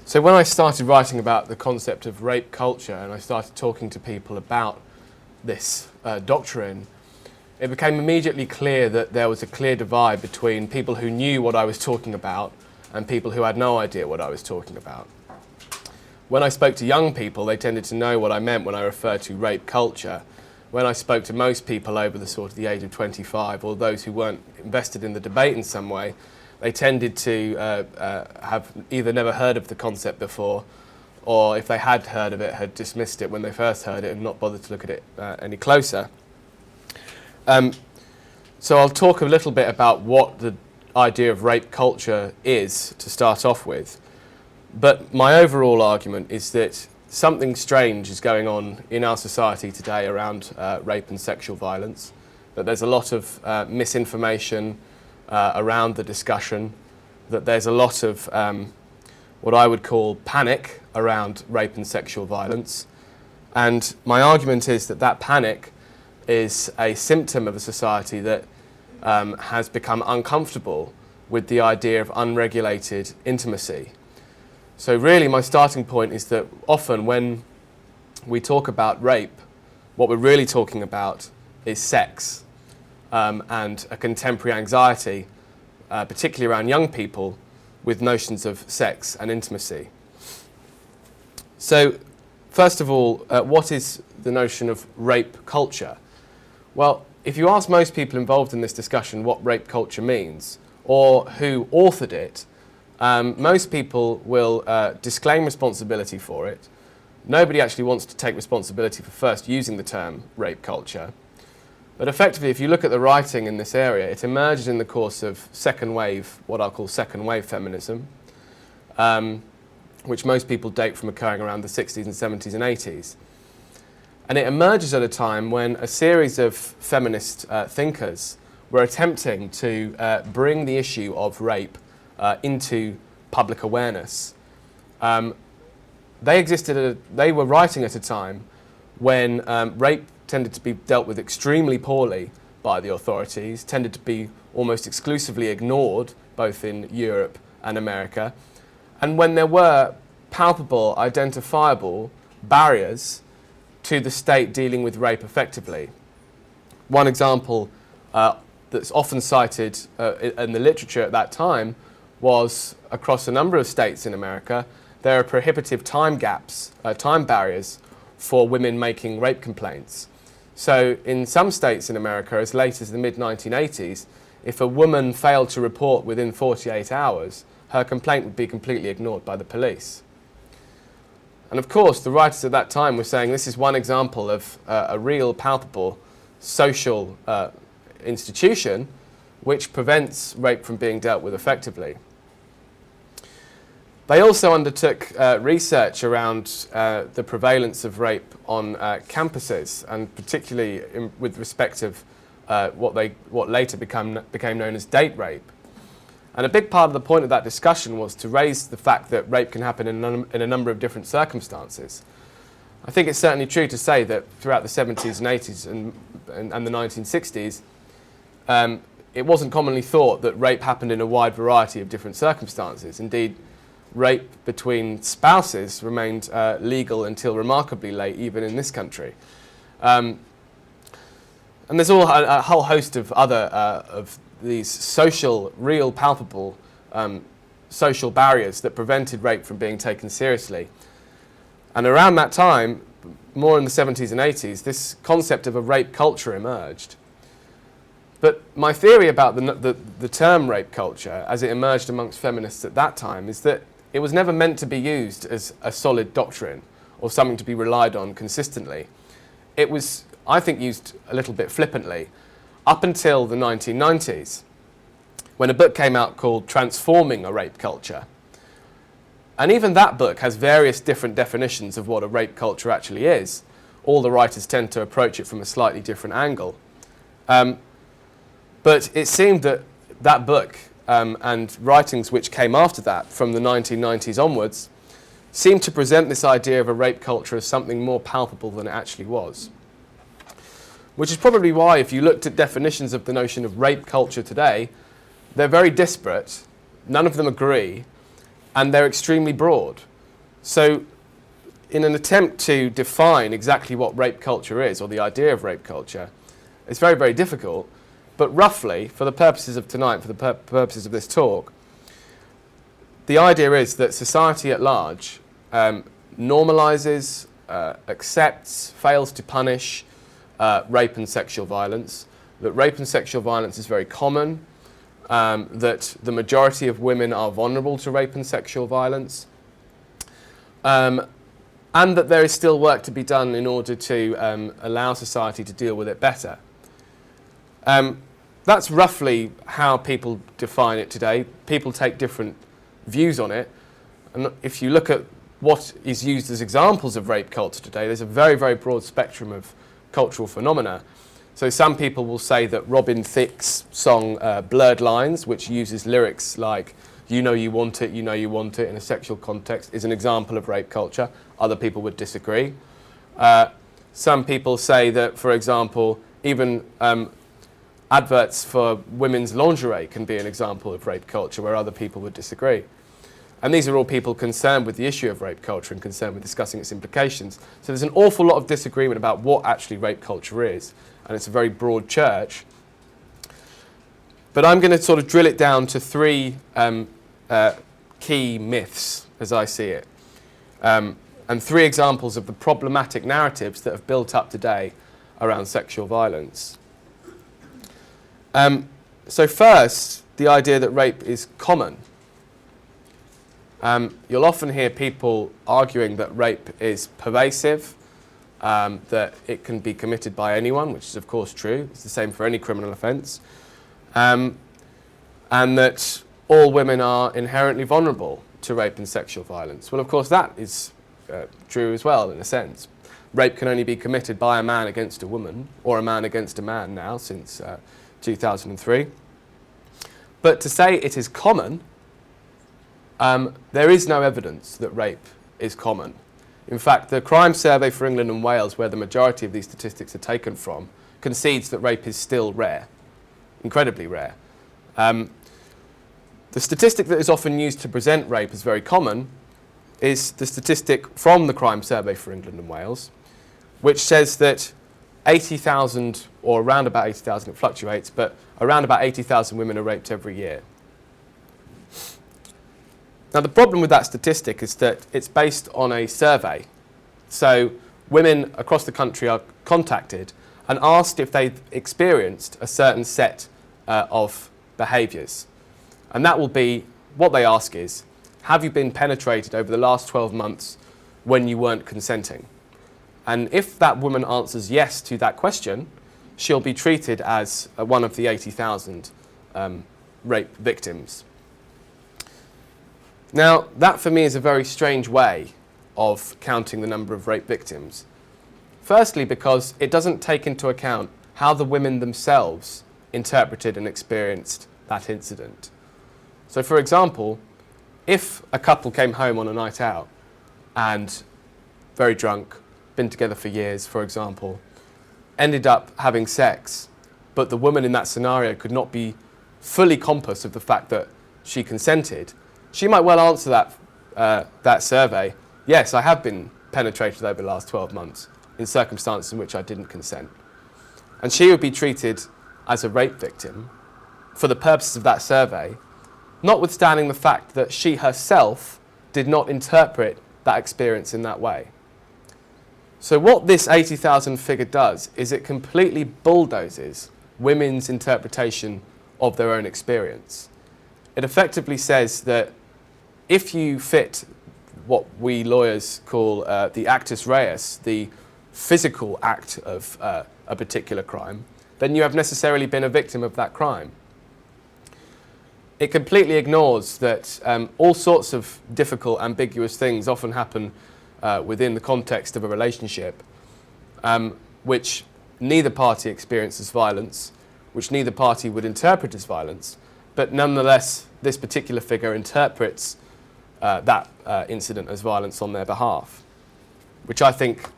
So when I started writing about the concept of rape culture and I started talking to people about this doctrine, it became immediately clear that there was a clear divide between people who knew what I was talking about and people who had no idea what I was talking about. When I spoke to young people, they tended to know what I meant when I referred to rape culture. When I spoke to most people over the age of 25, or those who weren't invested in the debate in some way, they tended to have either never heard of the concept before, or if they had heard of it, had dismissed it when they first heard it and not bothered to look at it any closer. So I'll talk a little bit about what the idea of rape culture is to start off with. But my overall argument is that something strange is going on in our society today around rape and sexual violence, that there's a lot of misinformation around the discussion, that there's a lot of what I would call panic around rape and sexual violence. And my argument is that that panic is a symptom of a society that has become uncomfortable with the idea of unregulated intimacy. So really my starting point is that often when we talk about rape, what we're really talking about is sex and a contemporary anxiety, particularly around young people, with notions of sex and intimacy. So first of all, what is the notion of rape culture? Well, if you ask most people involved in this discussion what rape culture means, or who authored it, most people will disclaim responsibility for it. Nobody actually wants to take responsibility for first using the term rape culture. But effectively, if you look at the writing in this area, it emerged in the course of second wave, what I'll call second wave feminism, which most people date from occurring around the 60s and 70s and 80s. And it emerges at a time when a series of feminist thinkers were attempting to bring the issue of rape into public awareness. They were writing at a time when rape tended to be dealt with extremely poorly by the authorities, tended to be almost exclusively ignored, both in Europe and America, and when there were palpable, identifiable barriers to the state dealing with rape effectively. One example that's often cited in the literature at that time was across a number of states in America, there are prohibitive time gaps, time barriers for women making rape complaints. So in some states in America, as late as the mid-1980s, if a woman failed to report within 48 hours, her complaint would be completely ignored by the police. And of course, the writers at that time were saying this is one example of a real, palpable social institution which prevents rape from being dealt with effectively. They also undertook research around the prevalence of rape on campuses, and particularly with respect of what later became known as date rape. And a big part of the point of that discussion was to raise the fact that rape can happen in a number of different circumstances. I think it's certainly true to say that throughout the 70s and 80s and the 1960s, it wasn't commonly thought that rape happened in a wide variety of different circumstances. Indeed, rape between spouses remained legal until remarkably late, even in this country. And there's a whole host of other of these social, real, palpable social barriers that prevented rape from being taken seriously. And around that time, more in the 70s and 80s, this concept of a rape culture emerged. But my theory about the term rape culture, as it emerged amongst feminists at that time, is that it was never meant to be used as a solid doctrine or something to be relied on consistently. It was, I think, used a little bit flippantly up until the 1990s, when a book came out called Transforming a Rape Culture. And even that book has various different definitions of what a rape culture actually is. All the writers tend to approach it from a slightly different angle. But it seemed that that book and writings which came after that, from the 1990s onwards, seemed to present this idea of a rape culture as something more palpable than it actually was. Which is probably why, if you looked at definitions of the notion of rape culture today, they're very disparate, none of them agree, and they're extremely broad. So in an attempt to define exactly what rape culture is, or the idea of rape culture, it's very, very difficult. But roughly, for the purposes of tonight, for the purposes of this talk, the idea is that society at large normalises, accepts, fails to punish rape and sexual violence, that rape and sexual violence is very common, that the majority of women are vulnerable to rape and sexual violence, and that there is still work to be done in order to allow society to deal with it better. That's roughly how people define it today. People take different views on it. And if you look at what is used as examples of rape culture today, there's a very, very broad spectrum of cultural phenomena. So some people will say that Robin Thicke's song Blurred Lines, which uses lyrics like "you know you want it, you know you want it" in a sexual context, is an example of rape culture. Other people would disagree. Some people say that, for example, even adverts for women's lingerie can be an example of rape culture, where other people would disagree. And these are all people concerned with the issue of rape culture and concerned with discussing its implications. So there's an awful lot of disagreement about what actually rape culture is, and it's a very broad church. But I'm going to sort of drill it down to three key myths, as I see it, and three examples of the problematic narratives that have built up today around sexual violence. So first, the idea that rape is common. You'll often hear people arguing that rape is pervasive, that it can be committed by anyone, which is of course true. It's the same for any criminal offence. And that all women are inherently vulnerable to rape and sexual violence. Well, of course, that is true as well, in a sense. Rape can only be committed by a man against a woman, or a man against a man now, since 2003. But to say it is common, there is no evidence that rape is common. In fact, the crime survey for England and Wales, where the majority of these statistics are taken from, concedes that rape is still rare, incredibly rare. The statistic that is often used to present rape as very common is the statistic from the crime survey for England and Wales, which says that 80,000, or around about 80,000, it fluctuates, but around about 80,000 women are raped every year. Now, the problem with that statistic is that it's based on a survey. So women across the country are contacted and asked if they've experienced a certain set of behaviours. And that will be, what they ask is, have you been penetrated over the last 12 months when you weren't consenting? And if that woman answers yes to that question, she'll be treated as one of the 80,000 rape victims. Now, that for me is a very strange way of counting the number of rape victims. Firstly, because it doesn't take into account how the women themselves interpreted and experienced that incident. So, for example, if a couple came home on a night out and very drunk, been together for years, for example, ended up having sex, but the woman in that scenario could not be fully conscious of the fact that she consented, she might well answer that survey, yes, I have been penetrated over the last 12 months in circumstances in which I didn't consent. And she would be treated as a rape victim for the purposes of that survey, notwithstanding the fact that she herself did not interpret that experience in that way. So what this 80,000 figure does is it completely bulldozes women's interpretation of their own experience. It effectively says that if you fit what we lawyers call the actus reus, the physical act of a particular crime, then you have necessarily been a victim of that crime. It completely ignores that all sorts of difficult, ambiguous things often happen within the context of a relationship, which neither party experiences violence, which neither party would interpret as violence, but nonetheless, this particular figure interprets that incident as violence on their behalf, which I think,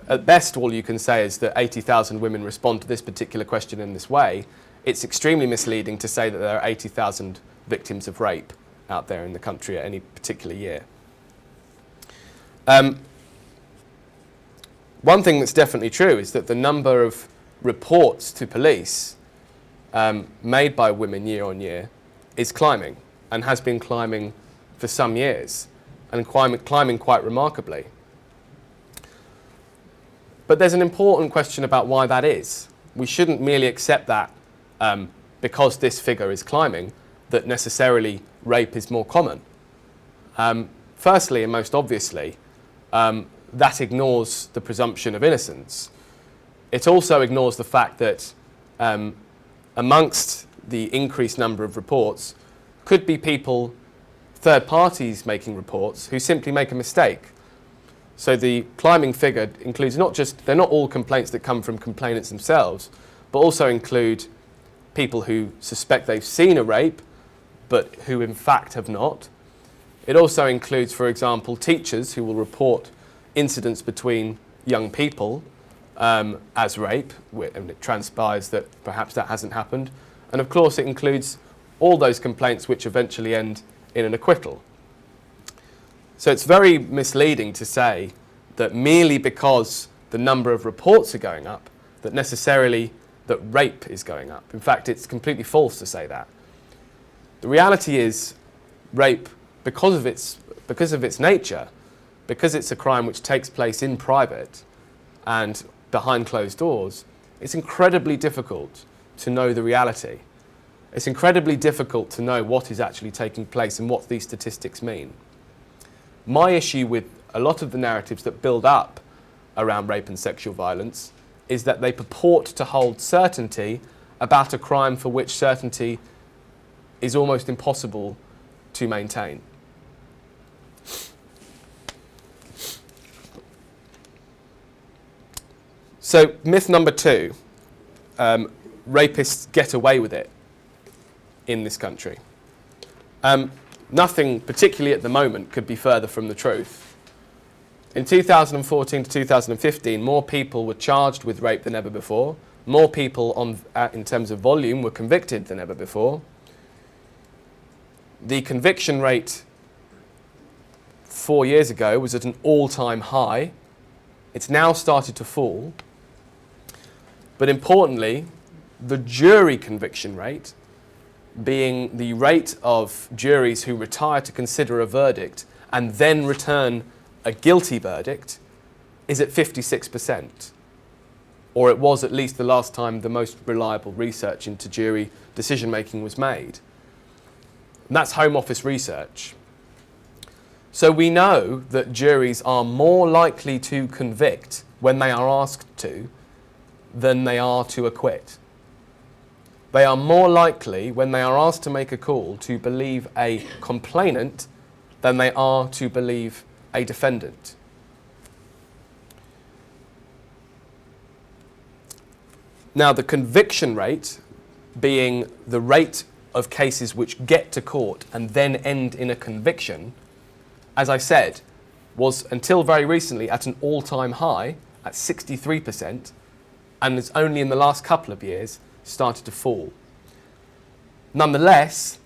at best, all you can say is that 80,000 women respond to this particular question in this way. It's extremely misleading to say that there are 80,000 victims of rape out there in the country at any particular year. One thing that's definitely true is that the number of reports to police made by women year on year is climbing, and has been climbing for some years, and climbing quite remarkably. But there's an important question about why that is. We shouldn't merely accept that because this figure is climbing, that necessarily rape is more common. Firstly, and most obviously, that ignores the presumption of innocence. It also ignores the fact that amongst the increased number of reports could be people, third parties making reports, who simply make a mistake. So the climbing figure includes they're not all complaints that come from complainants themselves, but also include people who suspect they've seen a rape, but who in fact have not. It also includes, for example, teachers who will report incidents between young people as rape, and it transpires that perhaps that hasn't happened. And of course it includes all those complaints which eventually end in an acquittal. So it's very misleading to say that merely because the number of reports are going up, that necessarily that rape is going up. In fact, it's completely false to say that. The reality is rape, because of its nature, because it's a crime which takes place in private and behind closed doors, it's incredibly difficult to know the reality. It's incredibly difficult to know what is actually taking place and what these statistics mean. My issue with a lot of the narratives that build up around rape and sexual violence is that they purport to hold certainty about a crime for which certainty is almost impossible to maintain. So, myth number 2, rapists get away with it in this country. Nothing, particularly at the moment, could be further from the truth. In 2014 to 2015, more people were charged with rape than ever before. More people, in terms of volume, were convicted than ever before. The conviction rate 4 years ago was at an all-time high. It's now started to fall. But importantly, the jury conviction rate, being the rate of juries who retire to consider a verdict and then return a guilty verdict, is at 56%. Or it was at least the last time the most reliable research into jury decision-making was made. And that's Home Office research. So we know that juries are more likely to convict when they are asked to than they are to acquit. They are more likely, when they are asked to make a call, to believe a complainant than they are to believe a defendant. Now, the conviction rate, being the rate of cases which get to court and then end in a conviction, as I said, was until very recently at an all-time high at 63%, and it's only in the last couple of years started to fall. Nonetheless,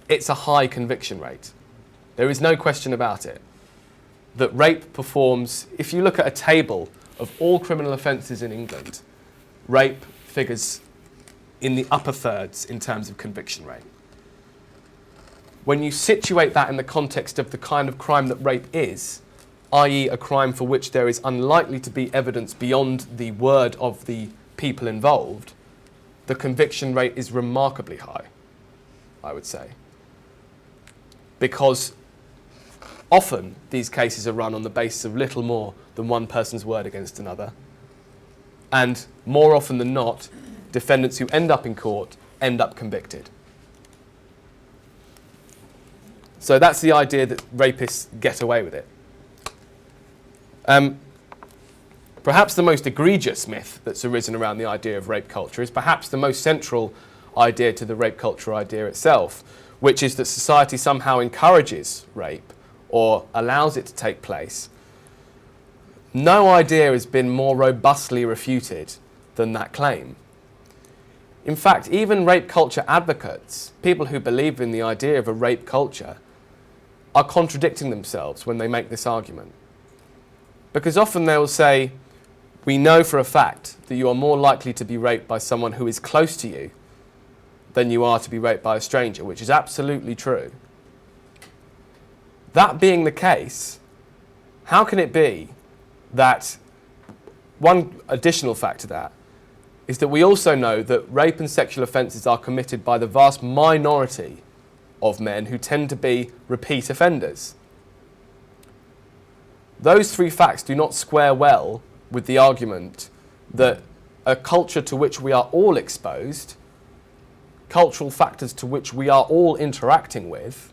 it's a high conviction rate. There is no question about it. That rape performs, if you look at a table of all criminal offences in England, rape figures in the upper thirds in terms of conviction rate. When you situate that in the context of the kind of crime that rape is, i.e. a crime for which there is unlikely to be evidence beyond the word of the people involved, the conviction rate is remarkably high, I would say. Because often these cases are run on the basis of little more than one person's word against another. And more often than not, defendants who end up in court end up convicted. So that's the idea that rapists get away with it. Perhaps the most egregious myth that's arisen around the idea of rape culture is perhaps the most central idea to the rape culture idea itself, which is that society somehow encourages rape or allows it to take place. No idea has been more robustly refuted than that claim. In fact, even rape culture advocates, people who believe in the idea of a rape culture, are contradicting themselves when they make this argument. Because often they will say, we know for a fact that you are more likely to be raped by someone who is close to you than you are to be raped by a stranger, which is absolutely true. That being the case, how can it be that one additional fact to that is that we also know that rape and sexual offences are committed by the vast minority of men who tend to be repeat offenders. Those three facts do not square well with the argument that a culture to which we are all exposed, cultural factors to which we are all interacting with,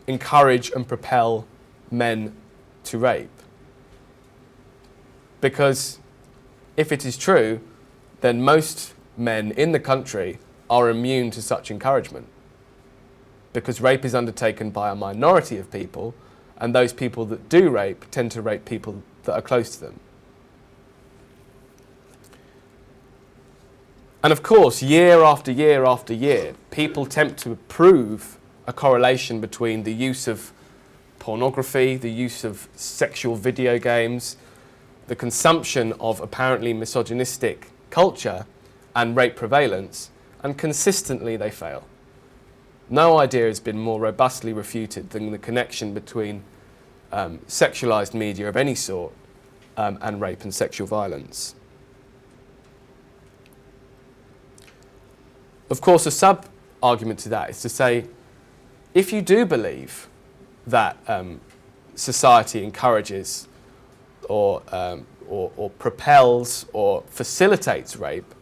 encourage and propel men to rape. Because if it is true, then most men in the country are immune to such encouragement. Because rape is undertaken by a minority of people, and those people that do rape tend to rape people that are close to them. And of course, year after year after year, people attempt to prove a correlation between the use of pornography, the use of sexual video games, the consumption of apparently misogynistic culture, and rape prevalence, and consistently they fail. No idea has been more robustly refuted than the connection between sexualized media of any sort and rape and sexual violence. Of course, a sub-argument to that is to say, if you do believe that society encourages or propels or facilitates rape,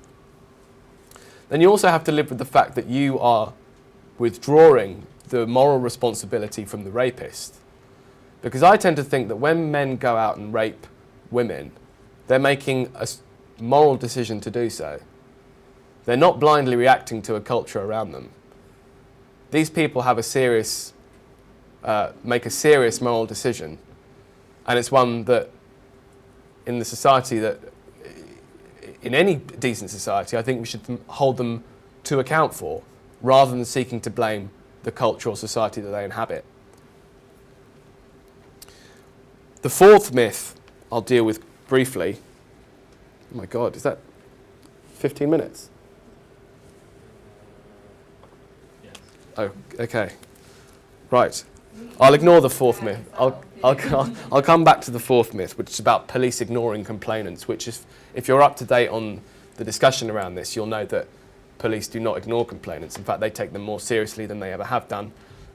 then you also have to live with the fact that you are withdrawing the moral responsibility from the rapist. Because I tend to think that when men go out and rape women, they're making a moral decision to do so. They're not blindly reacting to a culture around them. These people have make a serious moral decision, and it's one that in the society that, in any decent society, I think we should hold them to account for, rather than seeking to blame the culture or society that they inhabit. The fourth myth I'll deal with briefly. Oh my God, is that 15 minutes? Yes. Oh, okay. Right. I'll ignore the fourth myth. I'll come back to the fourth myth, which is about police ignoring complainants, which is, if you're up to date on the discussion around this, you'll know that police do not ignore complainants. In fact, they take them more seriously than they ever have done,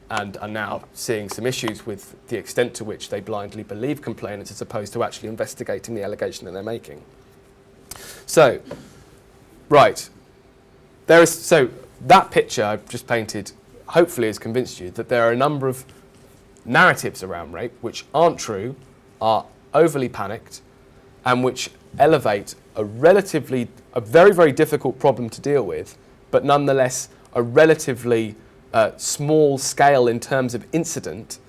and are now seeing some issues with the extent to which they blindly believe complainants as opposed to actually investigating the allegation that they're making. So, right. So that picture I've just painted hopefully has convinced you that there are a number of narratives around rape which aren't true, are overly panicked, and which elevate a very, very difficult problem to deal with, but nonetheless a relatively small scale in terms of incident,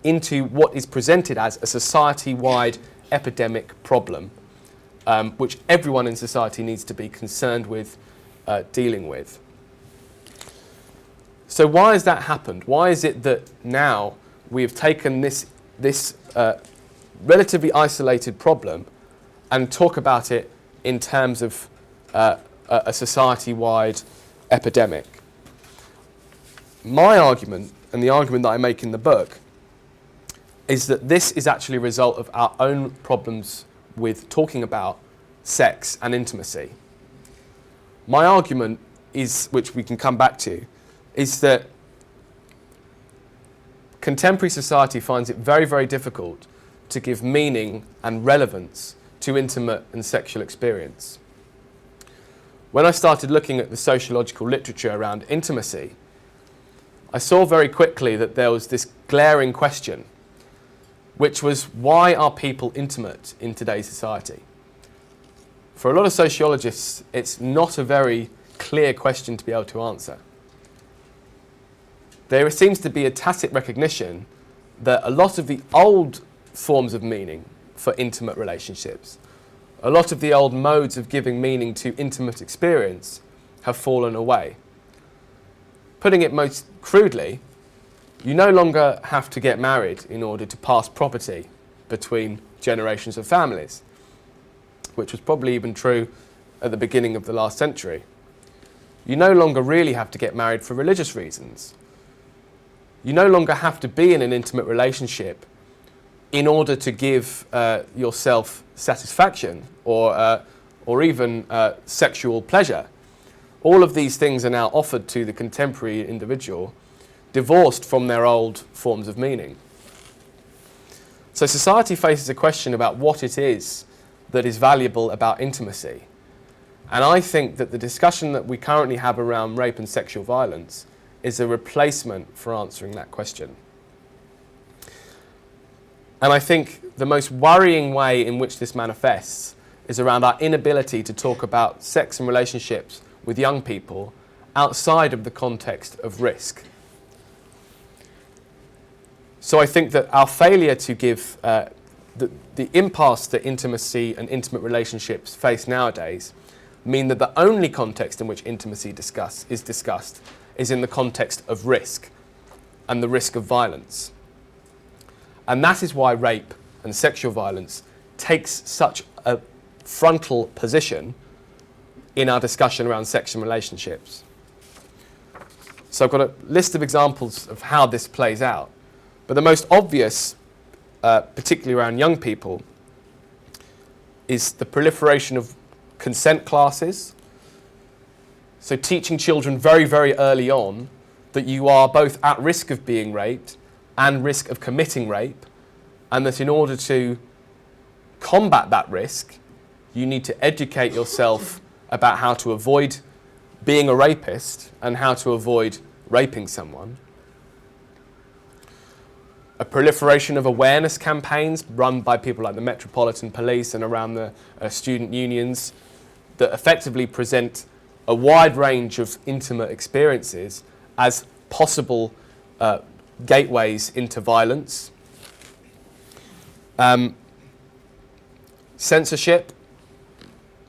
into what is presented as a society-wide epidemic problem, which everyone in society needs to be concerned with dealing with. So why has that happened? Why is it that now we have taken this relatively isolated problem and talk about it in terms of a society-wide epidemic? My argument, and the argument that I make in the book, is that this is actually a result of our own problems with talking about sex and intimacy. My argument is, which we can come back to, is that contemporary society finds it very, very difficult to give meaning and relevance to intimate and sexual experience. When I started looking at the sociological literature around intimacy, I saw very quickly that there was this glaring question, which was, why are people intimate in today's society? For a lot of sociologists, it's not a very clear question to be able to answer. There seems to be a tacit recognition that a lot of the old forms of meaning for intimate relationships, a lot of the old modes of giving meaning to intimate experience have fallen away. Putting it most crudely, You no longer have to get married in order to pass property between generations of families, which was probably even true at the beginning of the last century. You no longer really have to get married for religious reasons. You no longer have to be in an intimate relationship in order to give yourself satisfaction or even sexual pleasure. All of these things are now offered to the contemporary individual, divorced from their old forms of meaning. So society faces a question about what it is that is valuable about intimacy. And I think that the discussion that we currently have around rape and sexual violence is a replacement for answering that question. And I think the most worrying way in which this manifests is around our inability to talk about sex and relationships with young people outside of the context of risk. So I think that our failure to give the impasse that intimacy and intimate relationships face nowadays mean that the only context in which intimacy is discussed is in the context of risk and the risk of violence. And that is why rape and sexual violence takes such a frontal position in our discussion around sex and relationships. So I've got a list of examples of how this plays out. But the most obvious, particularly around young people, is the proliferation of consent classes. So teaching children very, very early on that you are both at risk of being raped and risk of committing rape, and that in order to combat that risk, you need to educate yourself about how to avoid being a rapist and how to avoid raping someone. A proliferation of awareness campaigns run by people like the Metropolitan Police and around the student unions that effectively present a wide range of intimate experiences as possible gateways into violence. Censorship,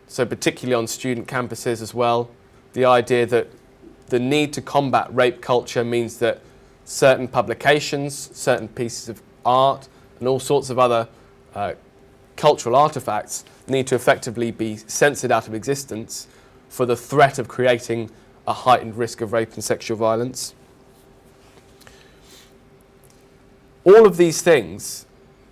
so particularly on student campuses as well, the idea that the need to combat rape culture means that certain publications, certain pieces of art, and all sorts of other cultural artifacts need to effectively be censored out of existence for the threat of creating a heightened risk of rape and sexual violence. All of these things,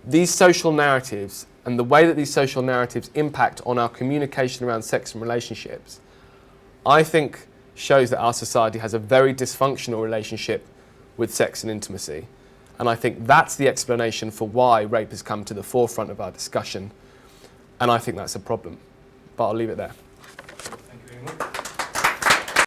these social narratives, and the way that these social narratives impact on our communication around sex and relationships, I think shows that our society has a very dysfunctional relationship with sex and intimacy. And I think that's the explanation for why rape has come to the forefront of our discussion. And I think that's a problem. But I'll leave it there.